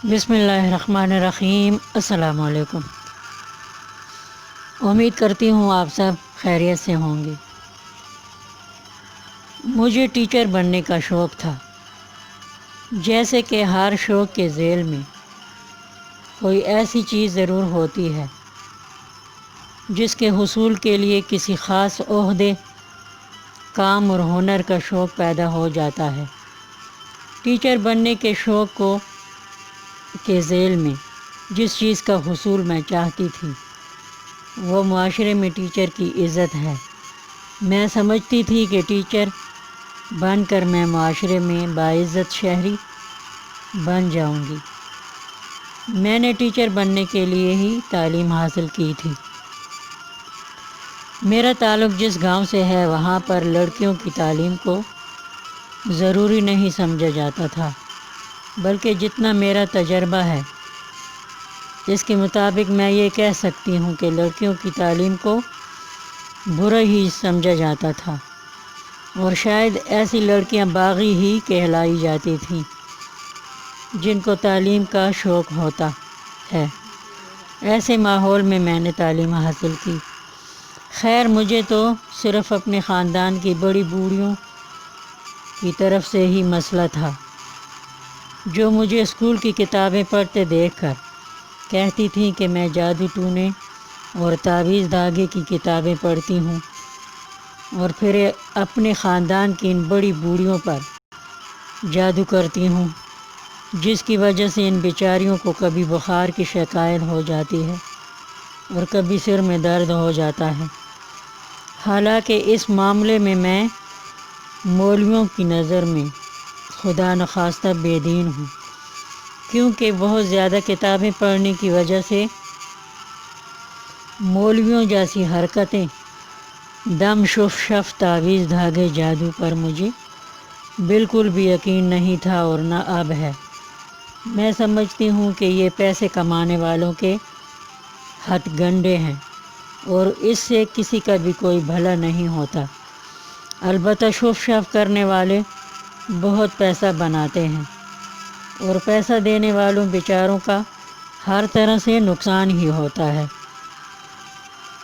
بسم اللہ الرحمن الرحیم۔ السلام علیکم۔ امید کرتی ہوں آپ سب خیریت سے ہوں گے۔ مجھے ٹیچر بننے کا شوق تھا، جیسے کہ ہر شوق کے ذیل میں کوئی ایسی چیز ضرور ہوتی ہے جس کے حصول کے لیے کسی خاص عہدے، کام اور ہنر کا شوق پیدا ہو جاتا ہے۔ ٹیچر بننے کے شوق کے ذیل میں جس چیز کا حصول میں چاہتی تھی وہ معاشرے میں ٹیچر کی عزت ہے۔ میں سمجھتی تھی کہ ٹیچر بن کر میں معاشرے میں باعزت شہری بن جاؤں گی۔ میں نے ٹیچر بننے کے لیے ہی تعلیم حاصل کی تھی۔ میرا تعلق جس گاؤں سے ہے وہاں پر لڑکیوں کی تعلیم کو ضروری نہیں سمجھا جاتا تھا، بلکہ جتنا میرا تجربہ ہے اس کے مطابق میں یہ کہہ سکتی ہوں کہ لڑکیوں کی تعلیم کو برا ہی سمجھا جاتا تھا، اور شاید ایسی لڑکیاں باغی ہی کہلائی جاتی تھیں جن کو تعلیم کا شوق ہوتا ہے۔ ایسے ماحول میں میں نے تعلیم حاصل کی۔ خیر، مجھے تو صرف اپنے خاندان کی بڑی بوڑھیوں کی طرف سے ہی مسئلہ تھا، جو مجھے اسکول کی کتابیں پڑھتے دیکھ کر کہتی تھیں کہ میں جادو ٹونے اور تعویذ دھاگے کی کتابیں پڑھتی ہوں، اور پھر اپنے خاندان کی ان بڑی بوڑھیوں پر جادو کرتی ہوں، جس کی وجہ سے ان بیچاریوں کو کبھی بخار کی شکایت ہو جاتی ہے اور کبھی سر میں درد ہو جاتا ہے۔ حالانکہ اس معاملے میں مولویوں کی نظر میں خدا نخواستہ بے دین ہوں، کیونکہ بہت زیادہ کتابیں پڑھنے کی وجہ سے مولویوں جیسی حرکتیں، دم شف تعویذ دھاگے جادو پر مجھے بالکل بھی یقین نہیں تھا اور نہ اب ہے۔ میں سمجھتی ہوں کہ یہ پیسے کمانے والوں کے ہتھ گنڈے ہیں اور اس سے کسی کا بھی کوئی بھلا نہیں ہوتا۔ البتہ شف کرنے والے بہت پیسہ بناتے ہیں، اور پیسہ دینے والوں بیچاروں کا ہر طرح سے نقصان ہی ہوتا ہے۔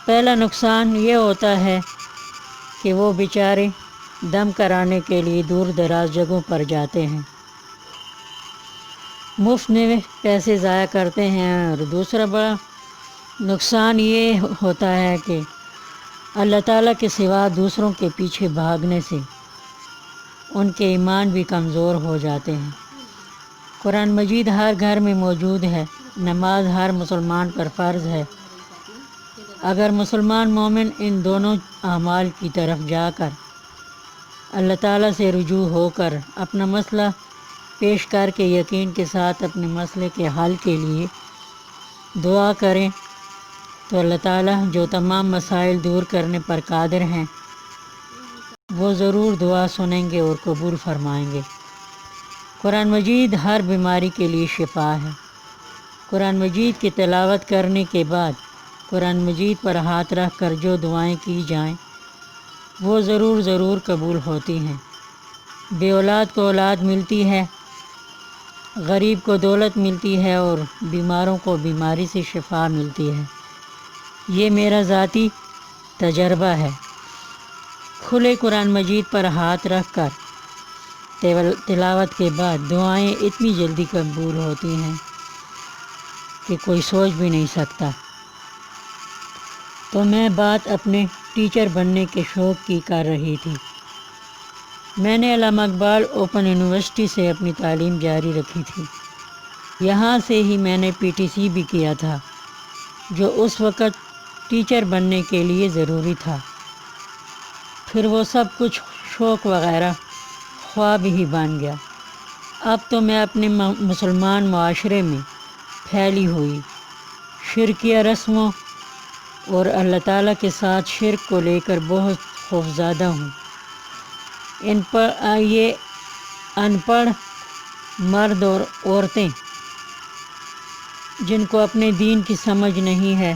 پہلا نقصان یہ ہوتا ہے کہ وہ بیچارے دم کرانے کے لیے دور دراز جگہوں پر جاتے ہیں، مفت میں پیسے ضائع کرتے ہیں، اور دوسرا بڑا نقصان یہ ہوتا ہے کہ اللہ تعالیٰ کے سوا دوسروں کے پیچھے بھاگنے سے ان کے ایمان بھی کمزور ہو جاتے ہیں۔ قرآن مجید ہر گھر میں موجود ہے، نماز ہر مسلمان پر فرض ہے۔ اگر مسلمان مومن ان دونوں اعمال کی طرف جا کر اللہ تعالیٰ سے رجوع ہو کر اپنا مسئلہ پیش کر کے یقین کے ساتھ اپنے مسئلے کے حل کے لیے دعا کریں تو اللہ تعالیٰ جو تمام مسائل دور کرنے پر قادر ہیں وہ ضرور دعا سنیں گے اور قبول فرمائیں گے۔ قرآن مجید ہر بیماری کے لیے شفا ہے۔ قرآن مجید کی تلاوت کرنے کے بعد قرآن مجید پر ہاتھ رکھ کر جو دعائیں کی جائیں وہ ضرور قبول ہوتی ہیں۔ بے اولاد کو اولاد ملتی ہے، غریب کو دولت ملتی ہے، اور بیماروں کو بیماری سے شفا ملتی ہے۔ یہ میرا ذاتی تجربہ ہے۔ کھلے قرآن مجید پر ہاتھ رکھ کر تلاوت کے بعد دعائیں اتنی جلدی قبول ہوتی ہیں کہ کوئی سوچ بھی نہیں سکتا۔ تو میں بات اپنے ٹیچر بننے کے شوق کی کر رہی تھی۔ میں نے علامہ اقبال اوپن یونیورسٹی سے اپنی تعلیم جاری رکھی تھی۔ یہاں سے ہی میں نے PTC بھی کیا تھا، جو اس وقت ٹیچر بننے کے لیے ضروری تھا۔ پھر وہ سب کچھ شوق وغیرہ خواب ہی بن گیا۔ اب تو میں اپنے مسلمان معاشرے میں پھیلی ہوئی شرکیہ رسموں اور اللہ تعالیٰ کے ساتھ شرک کو لے کر بہت خوفزدہ ہوں۔ یہ ان پڑھ مرد اور عورتیں جن کو اپنے دین کی سمجھ نہیں ہے،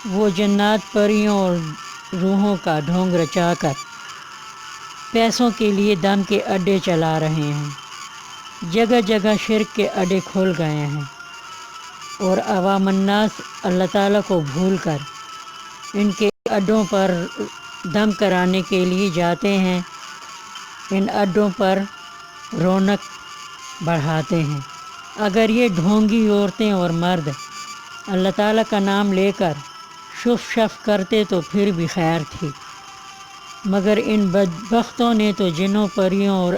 وہ جنات پریوں اور روحوں کا ڈھونگ رچا کر پیسوں کے لیے دم کے اڈے چلا رہے ہیں۔ جگہ جگہ شرک کے اڈے کھول گئے ہیں، اور عوام الناس اللہ تعالیٰ کو بھول کر ان کے اڈوں پر دم کرانے کے لیے جاتے ہیں، ان اڈوں پر رونق بڑھاتے ہیں۔ اگر یہ ڈھونگی عورتیں اور مرد اللہ تعالیٰ کا نام لے کر شف شف کرتے تو پھر بھی خیر تھی، مگر ان بدبختوں نے تو جنوں، پریوں اور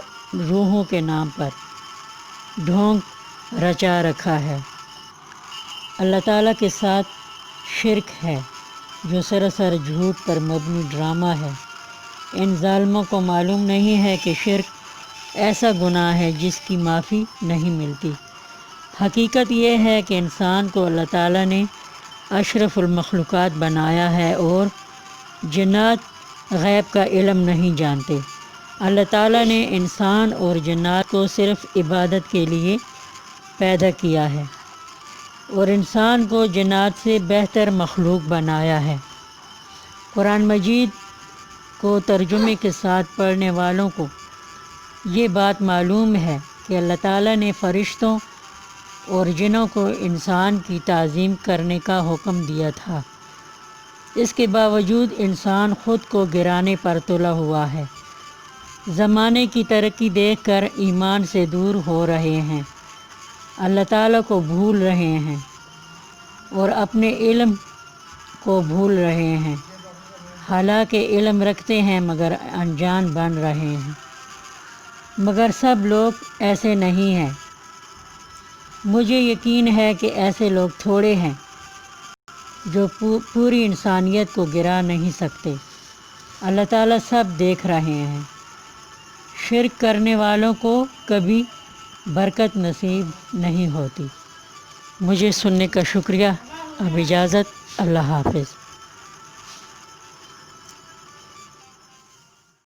روحوں کے نام پر ڈھونگ رچا رکھا ہے۔ اللہ تعالیٰ کے ساتھ شرک ہے جو سراسر جھوٹ پر مبنی ڈرامہ ہے۔ ان ظالموں کو معلوم نہیں ہے کہ شرک ایسا گناہ ہے جس کی معافی نہیں ملتی۔ حقیقت یہ ہے کہ انسان کو اللہ تعالیٰ نے اشرف المخلوقات بنایا ہے اور جنات غیب کا علم نہیں جانتے۔ اللہ تعالیٰ نے انسان اور جنات کو صرف عبادت کے لیے پیدا کیا ہے اور انسان کو جنات سے بہتر مخلوق بنایا ہے۔ قرآن مجید کو ترجمے کے ساتھ پڑھنے والوں کو یہ بات معلوم ہے کہ اللہ تعالیٰ نے فرشتوں اور جنوں کو انسان کی تعظیم کرنے کا حکم دیا تھا، اس کے باوجود انسان خود کو گرانے پر تلا ہوا ہے۔ زمانے کی ترقی دیکھ کر ایمان سے دور ہو رہے ہیں، اللہ تعالیٰ کو بھول رہے ہیں اور اپنے علم کو بھول رہے ہیں، حالانکہ علم رکھتے ہیں مگر انجان بن رہے ہیں۔ مگر سب لوگ ایسے نہیں ہیں۔ مجھے یقین ہے کہ ایسے لوگ تھوڑے ہیں جو پوری انسانیت کو گرا نہیں سکتے۔ اللہ تعالیٰ سب دیکھ رہے ہیں۔ شرک کرنے والوں کو کبھی برکت نصیب نہیں ہوتی۔ مجھے سننے کا شکریہ۔ اب اجازت، اللہ حافظ۔